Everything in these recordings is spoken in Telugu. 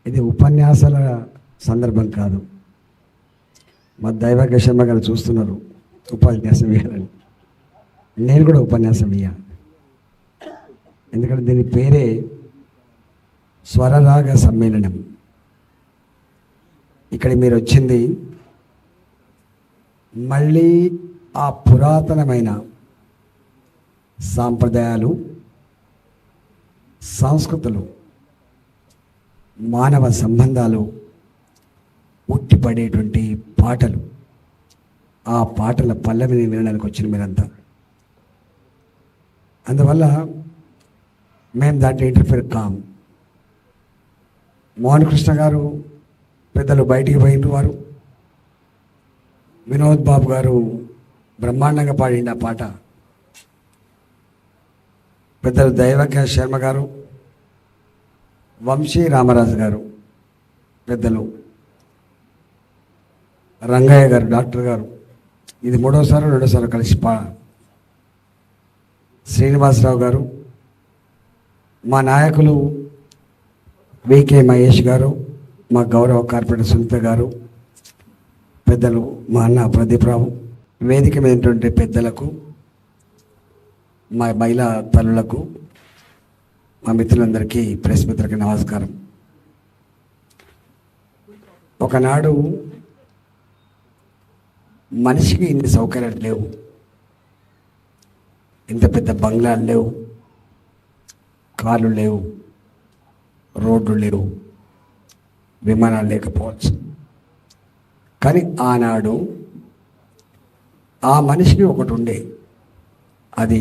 ఇది ఉపన్యాసాల సందర్భం కాదు. మా దైవజ్ఞ శర్మ గారు చూస్తున్నారు ఉపన్యాసం ఇవ్వాలని. నేను కూడా ఉపన్యాసం ఇవ్వాలి, ఎందుకంటే దీని పేరే స్వరరాగ సమ్మేళనం. ఇక్కడ మీరు వచ్చింది మళ్ళీ ఆ పురాతనమైన సాంప్రదాయాలు, సంస్కృతులు, మానవ సంబంధాలు ఉట్టిపడేటువంటి పాటలు, ఆ పాటల పల్లవిని వినడానికి వచ్చిన మీరంతా. అందువల్ల మేము దాంట్లో ఇంటర్ఫియర్ కాం. మోహన్ కృష్ణ గారు పెద్దలు బయటికి పోయిన వారు, వినోద్ బాబు గారు బ్రహ్మాండంగా పాడింది ఆ పాట. పెద్దలు దైవజ్ఞ శర్మ గారు, వంశీ రామరాజు గారు, పెద్దలు రంగయ్య గారు, డాక్టర్ గారు, ఇది రెండోసారి కలిసి శ్రీనివాసరావు గారు, మా నాయకులు వికే మహేష్ గారు, మా గౌరవ కార్పొరేటర్ సునీత గారు, పెద్దలు మా అన్న ప్రదీప్ రావు, వేదిక మీదటువంటి పెద్దలకు, మా మహిళా తల్లులకు, మా మిత్రులందరికీ, ప్రెస్ మిత్రులకి నమస్కారం. ఒకనాడు మనిషికి ఇన్ని సౌకర్యాలు లేవు, ఇంత పెద్ద బంగ్లాలు లేవు, కార్లు లేవు, రోడ్లు లేవు, విమానాలు లేకపోవచ్చు. కానీ ఆనాడు ఆ మనిషికి ఒకటి ఉండే, అది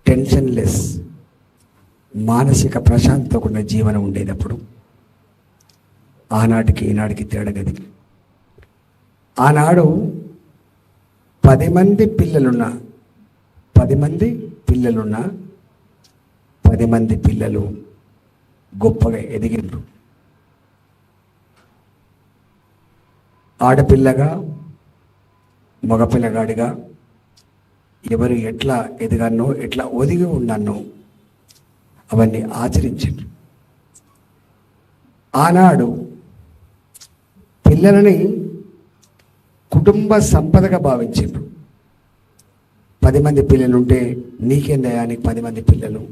టెన్షన్లెస్, మానసిక ప్రశాంతత ఉన్న జీవనం ఉండేటప్పుడు. ఆనాటికి ఈనాటికి తేడా గది. ఆనాడు 10 మంది పిల్లలున్న 10 మంది పిల్లలు గొప్పగా ఎదిగిండ్రు. ఆడపిల్లగా, మగపిల్లగాడిగా ఎవరు ఎట్లా ఎదిగానో, ఎట్లా ఒదిగి ఉన్నానో అవన్నీ ఆచరించారు. ఆనాడు పిల్లలని కుటుంబ సంపదగా భావించారు. 10 మంది పిల్లలుంటే నీకేందయ్యా, నీకు 10 మంది పిల్లలు,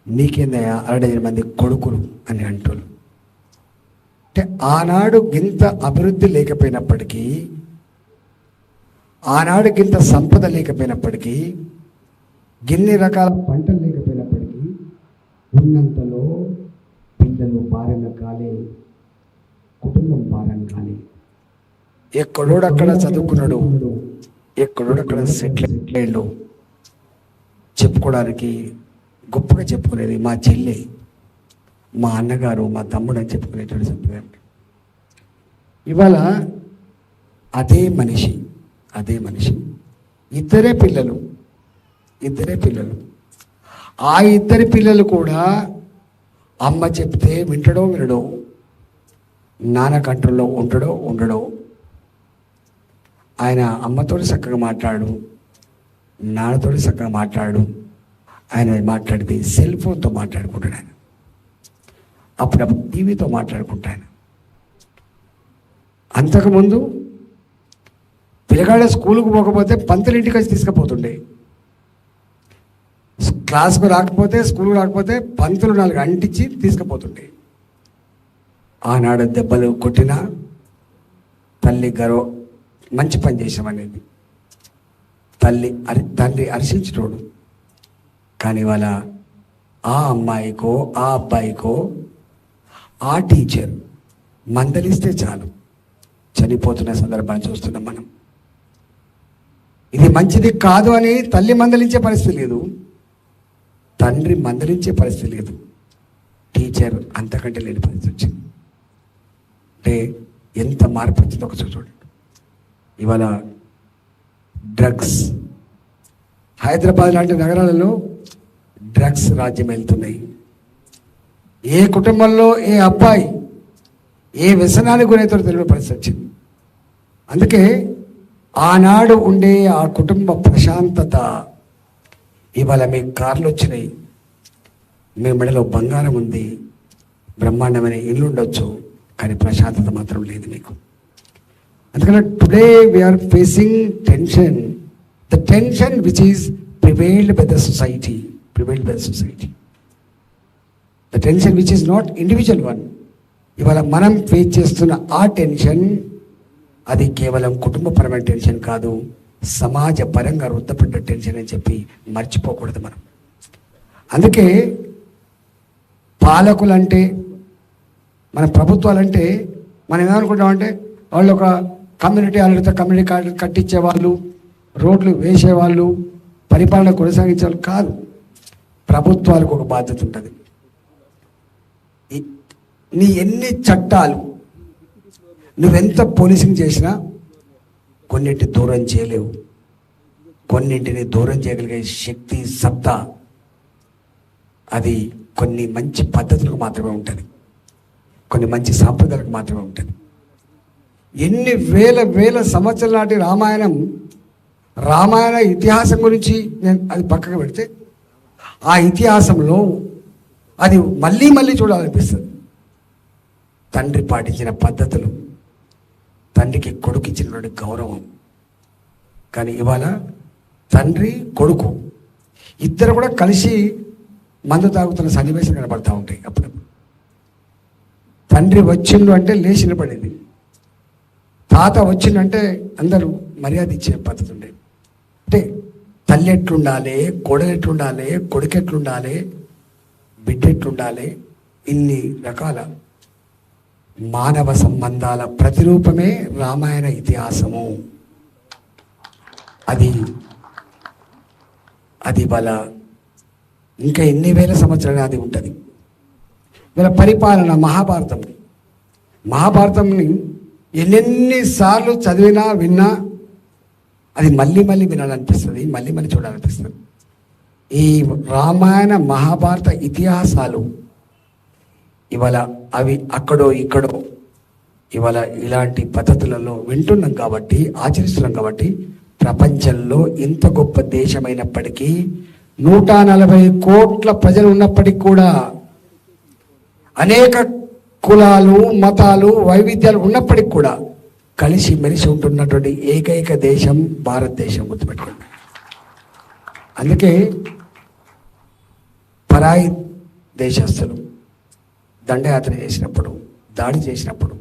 నీకేందయ్యా 60 మంది కొడుకులు అని అంటారు. అంటే ఆనాడు గింత అభివృద్ధి లేకపోయినప్పటికీ, ఆనాడు గింత సంపద లేకపోయినప్పటికీ, గిన్ని రకాల పంటలు లేకపోయినప్పటికీ, ఉన్నంతలో పిల్లలు భారంగా కానీ, కుటుంబం భారం కానీ, ఎక్కడోడక్కడ చదువుకున్నాడు, ఎక్కడోడక్కడ సెటిల్ అయ్యాడు. చెప్పుకోవడానికి గొప్పగా చెప్పుకునేది మా చెల్లి, మా అన్నగారు, మా తమ్ముడు అని చెప్పుకునేటువంటి సంప్రదాయం. ఇవాళ అదే మనిషి ఇద్దరే పిల్లలు. ఆ ఇద్దరి పిల్లలు కూడా అమ్మ చెప్తే వింటడో వినడో, నాన్న కంట్రోల్లో ఉండడో. ఆయన అమ్మతోటి చక్కగా మాట్లాడు, నాన్నతోటి చక్కగా మాట్లాడు. ఆయన మాట్లాడితే సెల్ ఫోన్తో మాట్లాడుకుంటాడు. ఆయన అప్పుడప్పుడు టీవీతో మాట్లాడుకుంటాను. అంతకుముందు పిల్లగాడ స్కూల్కి పోకపోతే పంతులు ఇంటికి వచ్చి తీసుకుపోతుండే. క్లాస్కు రాకపోతే, స్కూల్కి రాకపోతే పంతులు 4 అంటించి తీసుకుపోతుండే. ఆనాడు దెబ్బలు కొట్టినా తల్లి గర్వ, మంచి పని చేసామనేది తండ్రి హర్షించినోడు. కానీ వాళ్ళ ఆ అమ్మాయికో, ఆ అబ్బాయికో ఆ టీచర్ మందలిస్తే చాలు చనిపోతున్న సందర్భాన్ని చూస్తున్నాం మనం. ఇది మంచిది కాదు అని తల్లి మందలించే పరిస్థితి లేదు, తండ్రి మందలించే పరిస్థితి లేదు, టీచర్ అంతకంటే లేని పరిస్థితి వచ్చింది. అంటే ఎంత మార్పు వచ్చిందో ఒకసారి చూడండి. ఇవాళ డ్రగ్స్, హైదరాబాద్ లాంటి నగరాలలో డ్రగ్స్ రాజ్యం వెళ్తున్నాయి. ఏ కుటుంబంలో ఏ అబ్బాయి ఏ వ్యసనానికి గురైతే తెలియని పరిస్థితి వచ్చింది. అందుకే ఆనాడు ఉండే ఆ కుటుంబ ప్రశాంతత ఇవాళ మీ కార్లు వచ్చినాయి, మీ మెడలో బంగారం ఉంది, బ్రహ్మాండమైన ఇల్లు ఉండొచ్చు, కానీ ప్రశాంతత మాత్రం లేదు మీకు. అందుకని today we are facing tension, the tension which is prevailed by the society, the tension which is not individual one. ఇవాళ మనం ఫేస్ చేస్తున్న ఆ టెన్షన్ అది కేవలం కుటుంబపరమైన టెన్షన్ కాదు, సమాజ పరంగా రుద్దపడ్డ టెన్షన్ అని చెప్పి మర్చిపోకూడదు మనం. అందుకే పాలకులంటే, మన ప్రభుత్వాలంటే మనం ఏమనుకుంటామంటే వాళ్ళు ఒక కమ్యూనిటీ అడిగితే కమ్యూనిటీ కార్డు కట్టించేవాళ్ళు, రోడ్లు వేసేవాళ్ళు, పరిపాలన కొనసాగించేవాళ్ళు కాదు. ప్రభుత్వాలకు ఒక బాధ్యత ఉంటుంది. నీ ఎన్ని చట్టాలు, నువ్వెంత పోలీసింగ్ చేసినా కొన్నింటిని దూరం చేయలేవు. కొన్నింటిని దూరం చేయగలిగే శక్తి, సత్తా అది కొన్ని మంచి పద్ధతులకు మాత్రమే ఉంటుంది, కొన్ని మంచి సాంప్రదాయాలకు మాత్రమే ఉంటుంది. ఎన్ని వేల సంవత్సరాల నాటి రామాయణ ఇతిహాసం గురించి నేను అది పక్కకు పెడితే, ఆ ఇతిహాసంలో అది మళ్ళీ చూడాలనిపిస్తుంది. తండ్రి పాటించిన పద్ధతులు, తండ్రికి కొడుకు ఇచ్చినటువంటి గౌరవం. కానీ ఇవాళ తండ్రి కొడుకు ఇద్దరు కూడా కలిసి మందు తాగుతున్న సన్నివేశం కనబడతా ఉంటాయి. అప్పుడప్పుడు తండ్రి వచ్చిండు అంటే లేచి నిలబడింది, తాత వచ్చిండంటే అందరూ మర్యాద ఇచ్చే పద్ధతి ఉండేది. అంటే తల్లి ఎట్లుండాలి, కోడలు ఎట్లుండాలి, కొడుకు ఎట్లుండాలి, బిడ్డ ఎట్లుండాలి, ఇన్ని రకాల మానవ సంబంధాల ప్రతిరూపమే రామాయణ ఇతిహాసము. అది వాళ్ళ ఇంకా ఎన్ని వేల సంవత్సరాలు అది ఉంటుంది. వీళ్ళ పరిపాలన మహాభారతంని ఎన్నెన్నిసార్లు చదివినా విన్నా అది మళ్ళీ వినాలనిపిస్తుంది, మళ్ళీ చూడాలనిపిస్తుంది. ఈ రామాయణ మహాభారత ఇతిహాసాలు ఇవాళ అవి అక్కడో ఇక్కడో ఇవాళ ఇలాంటి పద్ధతులలో వింటున్నాం కాబట్టి, ఆచరిస్తున్నాం కాబట్టి, ప్రపంచంలో ఇంత గొప్ప దేశమైనప్పటికీ 140 కోట్ల ప్రజలు ఉన్నప్పటికీ కూడా, అనేక కులాలు, మతాలు, వైవిధ్యాలు ఉన్నప్పటికీ కూడా కలిసి మెలిసి ఉంటున్నటువంటి ఏకైక దేశం భారతదేశం, గుర్తుపెట్టుకోండి. అందుకే పరాయి దేశస్తులు దండయాత్ర చేసినప్పుడు, దాడి చేసినప్పుడు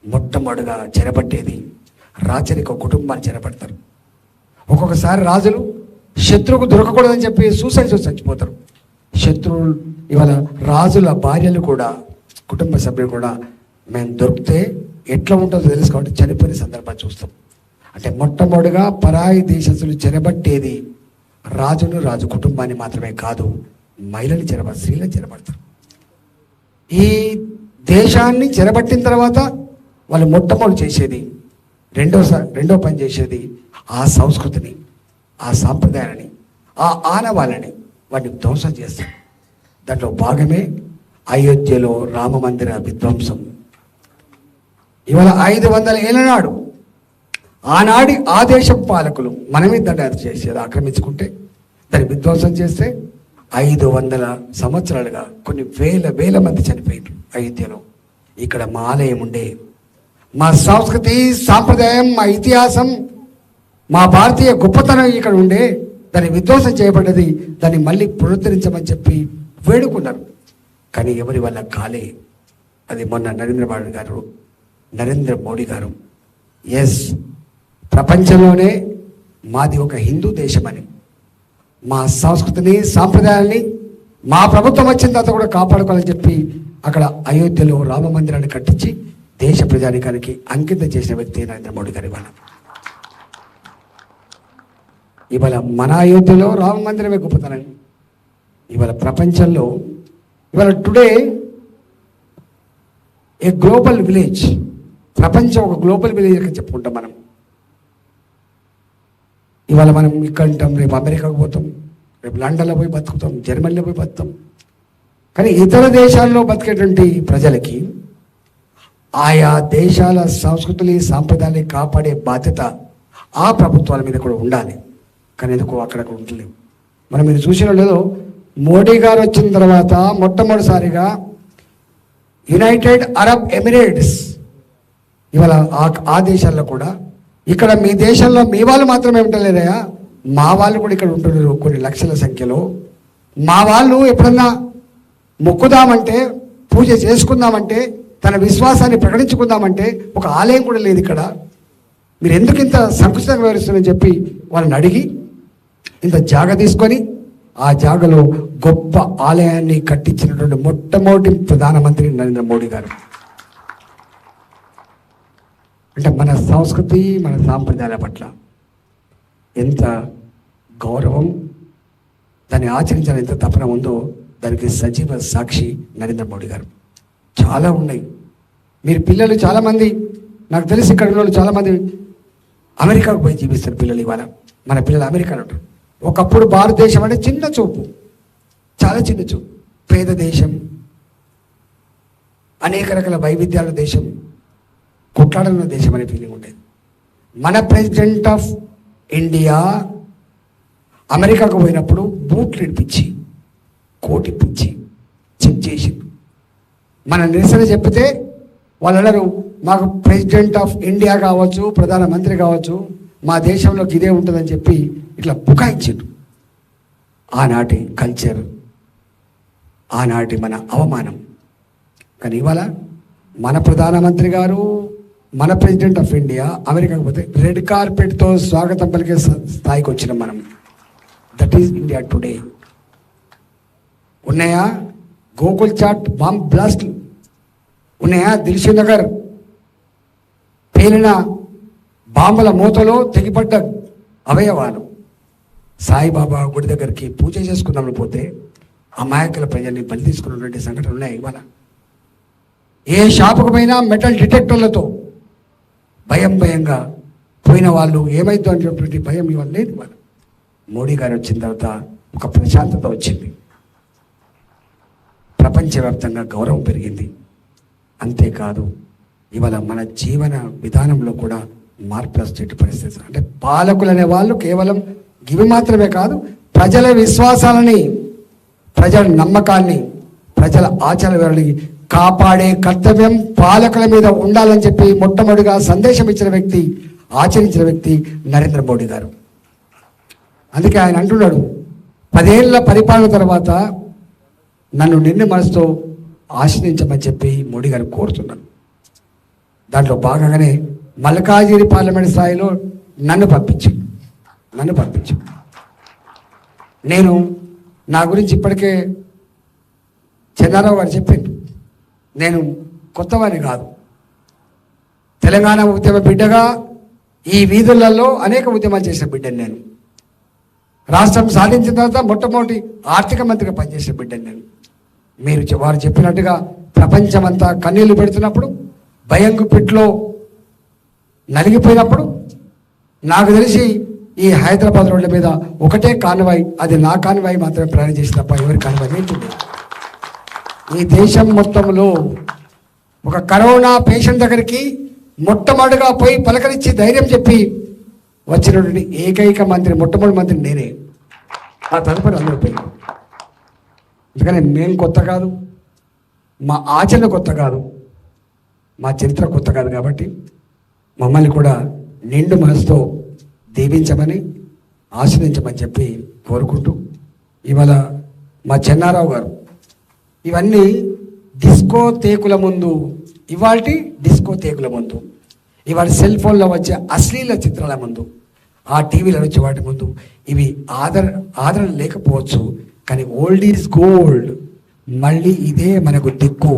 మొట్టమొదటిగా చెరబట్టేది రాచరిక కుటుంబాన్ని చెరబడతారు. ఒక్కొక్కసారి రాజులు శత్రువుకు దొరకకూడదని చెప్పి సూసైడ్ చచ్చిపోతారు. శత్రువులు ఇవాళ రాజుల భార్యలు కూడా, కుటుంబ సభ్యులు కూడా మేము దొరికితే ఎట్లా ఉంటుందో తెలుసుకోవాలి చనిపోయిన సందర్భాన్ని చూస్తాం. అంటే మొట్టమొదటిగా పరాయి దేశస్తులు చెరబట్టేది రాజు కుటుంబాన్ని మాత్రమే కాదు, మహిళని స్త్రీలను చెరబడతారు. ఈ దేశాన్ని చెరబట్టిన తర్వాత వాళ్ళు మొట్టమొదటి చేసేది, రెండో పని చేసేది ఆ సంస్కృతిని, ఆ సాంప్రదాయాలని, ఆ ఆనవాళ్ళని వాటిని ధ్వంసం చేస్తారు. దాంట్లో భాగమే అయోధ్యలో రామ మందిర విధ్వంసం. ఇవాళ 500 ఏళ్ళ నాడు ఆనాడి ఆ దేశ పాలకులు మనమే దండయాత్ర చేసేది, ఆక్రమించుకుంటే దాన్ని విధ్వంసం చేస్తే 500 సంవత్సరాలుగా కొన్ని వేల మంది చనిపోయారు అయోధ్యలో. ఇక్కడ మా ఆలయం ఉండే, మా సంస్కృతి, సాంప్రదాయం, మా ఇతిహాసం, మా భారతీయ గొప్పతనం ఇక్కడ ఉండే, దాన్ని విధ్వంసం చేయబడ్డది, దాన్ని మళ్ళీ పునరుద్ధరించమని చెప్పి వేడుకున్నారు. కానీ ఎవరి వల్ల కాలే. అది మొన్న నరేంద్ర మోడీ గారు ఎస్, ప్రపంచంలోనే మాది ఒక హిందూ దేశమని, మా సంస్కృతిని, సాంప్రదాయాల్ని మా ప్రభుత్వం వచ్చిన తర్వాత కూడా కాపాడుకోవాలని చెప్పి అక్కడ అయోధ్యలో రామ మందిరాన్ని కట్టించి దేశ ప్రజానికానికి అంకితం చేసిన వ్యక్తి నరేంద్ర మోడీ గారు. ఇవాళ మన అయోధ్యలో రామ మందిరమే గొప్పతనం. ఇవాళ ప్రపంచంలో ఇవాళ టుడే ఏ గ్లోబల్ విలేజ్, ప్రపంచం ఒక గ్లోబల్ విలేజ్ అని చెప్పుకుంటాం మనం. ఇవాళ మనం ఇక్కడ ఉంటాం, రేపు అమెరికాకు పోతాం, రేపు లండన్లో పోయి బతుకుతాం, జర్మనీలో పోయి బతుకుతాం. కానీ ఇతర దేశాల్లో బతికేటువంటి ప్రజలకి ఆయా దేశాల సంస్కృతులు, సాంప్రదాయాన్ని కాపాడే బాధ్యత ఆ ప్రభుత్వాల మీద కూడా ఉండాలి. కానీ ఎందుకు అక్కడ ఉండలేవు. మనం మీరు చూసిన లేదో, మోడీ గారు వచ్చిన తర్వాత మొట్టమొదటిసారిగా యునైటెడ్ అరబ్ ఎమిరేట్స్, ఇవాళ ఆ దేశాల్లో కూడా ఇక్కడ మీ దేశంలో మీ వాళ్ళు మాత్రమే ఉండలేదయా, మా వాళ్ళు కూడా ఇక్కడ ఉంటున్నారు కొన్ని లక్షల సంఖ్యలో. మా వాళ్ళు ఎప్పుడన్నా మొక్కుదామంటే, పూజ చేసుకుందామంటే, తన విశ్వాసాన్ని ప్రకటించుకుందామంటే ఒక ఆలయం కూడా లేదు ఇక్కడ. మీరు ఎందుకు ఇంత సంకుచితంగా వివరిస్తున్నారని చెప్పి వాళ్ళని అడిగి ఇంత జాగ తీసుకొని ఆ జాగలో గొప్ప ఆలయాన్ని కట్టించినటువంటి మొట్టమొదటి ప్రధానమంత్రి నరేంద్ర మోడీ గారు. అంటే మన సంస్కృతి, మన సాంప్రదాయాల పట్ల ఎంత గౌరవం, దాన్ని ఆచరించాలని ఎంత తపన ఉందో దానికి సజీవ సాక్షి నరేంద్ర మోడీ గారు. చాలా ఉన్నాయి. మీరు పిల్లలు చాలామంది, నాకు తెలిసి ఇక్కడ ఉన్న చాలామంది అమెరికాకు పోయి జీవిస్తారు పిల్లలు. ఇవాళ మన పిల్లలు అమెరికాలో ఉంటారు. ఒకప్పుడు భారతదేశం అంటే చిన్న చూపు, చాలా చిన్న చూపు, పేద దేశం, అనేక రకాల వైవిధ్యాల దేశం, కొట్లాడనున్న దేశం అనే ఫీలింగ్ ఉండేది. మన ప్రెసిడెంట్ ఆఫ్ ఇండియా అమెరికాకు పోయినప్పుడు బూట్లు ఇప్పించి, కోట్ ఇప్పించి చెక్ చేసి మన నిరసన చెప్తే వాళ్ళు అన్నారు, మాకు ప్రెసిడెంట్ ఆఫ్ ఇండియా కావచ్చు, ప్రధానమంత్రి కావచ్చు, మా దేశంలోకి ఇదే ఉంటుందని చెప్పి ఇట్లా బుకాయించారు. ఆనాటి కల్చర్, ఆనాటి మన అవమానం. కానీ ఇవాళ మన ప్రధానమంత్రి గారు, మన ప్రెసిడెంట్ ఆఫ్ ఇండియా అమెరికాకు పోతే రెడ్ కార్పెట్తో స్వాగతం పలికే స్థాయికి వచ్చినాం మనం. That is India today. ఉన్నాయా గోకుల్ చాట్ బాంబ్ బ్లాస్ట్, ఉన్నాయా దిల్షుక్ నగర్ పేలిన బాంబుల మూతలో తెగిపడ్డ అవయవాలు, సాయిబాబా గుడి దగ్గరికి పూజ చేసుకుందామని పోతే అమాయకుల ప్రజల్ని బలి తీసుకున్నటువంటి సంఘటనలు ఉన్నాయి. ఇవాళ ఏ షాపుకు పోయినా మెటల్ డిటెక్టర్లతో భయంగా పోయిన వాళ్ళు ఏమైందో అనేటువంటి భయం ఇవాళ లేదు. ఇవాళ మోడీ గారు వచ్చిన తర్వాత ఒక ప్రశాంతత వచ్చింది, ప్రపంచవ్యాప్తంగా గౌరవం పెరిగింది. అంతేకాదు ఇవాళ మన జీవన విధానంలో కూడా మార్పులు వచ్చే పరిస్థితి. అంటే పాలకులు అనే వాళ్ళు కేవలం ఇవి మాత్రమే కాదు, ప్రజల విశ్వాసాలని, ప్రజల నమ్మకాన్ని, ప్రజల ఆచారాలని కాపాడే కర్తవ్యం పాలకుల మీద ఉండాలని చెప్పి మొట్టమొదటిగా సందేశం ఇచ్చిన వ్యక్తి, ఆచరించిన వ్యక్తి నరేంద్ర మోడీ గారు. అందుకే ఆయన అంటున్నాడు, 10 ఏళ్ల పరిపాలన తర్వాత నన్ను నిండు మనసుతో ఆశ్రయించమని చెప్పి మోడీ గారు కోరుతున్నాను. దాంట్లో భాగంగానే మల్కాజిగిరి పార్లమెంట్ స్థాయిలో నన్ను పంపించు. నేను నా గురించి ఇప్పటికే చెన్నారావు గారు చెప్పిండు, నేను కొత్తవాడిని కాదు. తెలంగాణ ఉద్యమ బిడ్డగా ఈ వీధులలో అనేక ఉద్యమాలు చేసిన బిడ్డని నేను. రాష్ట్రం సాధించిన తర్వాత మొట్టమొదటి ఆర్థిక మంత్రిగా పనిచేసిన బిడ్డని నేను. వారు చెప్పినట్టుగా ప్రపంచమంతా కన్నీళ్లు పెడుతున్నప్పుడు, భయంగు పిట్లో నలిగిపోయినప్పుడు నాకు తెలిసి ఈ హైదరాబాద్ రోడ్ల మీద ఒకటే కాన్వాయ్, అది నా కాన్వాయ్ మాత్రమే ప్రయాణం చేసి తప్ప ఎవరి కాన్వాయ్ ఏంటుంది. ఈ దేశం మొత్తంలో ఒక కరోనా పేషెంట్ దగ్గరికి మొట్టమొదటిగా పోయి పలకరించి ధైర్యం చెప్పి వచ్చినటువంటి ఏకైక మంత్రి, మొట్టమొదటి మంత్రి నేనే. ఆ తదుపరి అందరూ పోయింది. అందుకని మేము కొత్త కాదు, మా ఆచరణ కొత్త కాదు, మా చరిత్ర కొత్త కాదు. కాబట్టి మమ్మల్ని కూడా నిండు మనసుతో దీవించమని, ఆశ్రయించమని చెప్పి కోరుకుంటూ, ఇవాళ మా చెన్నారావు గారు ఇవన్నీ డిస్కో తేకుల ముందు, ఇవాళ సెల్ ఫోన్లో వచ్చే అశ్లీల చిత్రాల ముందు, ఆ టీవీలో వచ్చే వాటి ముందు ఇవి ఆదరణ లేకపోవచ్చు. కానీ ఓల్డ్ ఈజ్ గోల్డ్. మళ్ళీ ఇదే మనకు దిక్కు.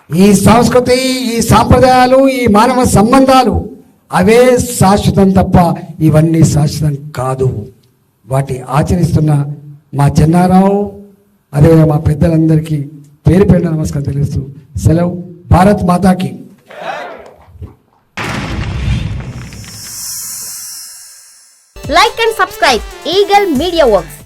ఈ సంస్కృతి, ఈ సాంప్రదాయాలు, ఈ మానవ సంబంధాలు అవే శాశ్వతం తప్ప ఇవన్నీ శాశ్వతం కాదు. వాటి ఆచరిస్తున్న మా చెన్నారావు, అదే మా పెద్దలందరికీ పేరు పేరున నమస్కారం తెలుస్తూ సెలవు. భారత్ మాతాకి. Like and subscribe Eagle Media Works.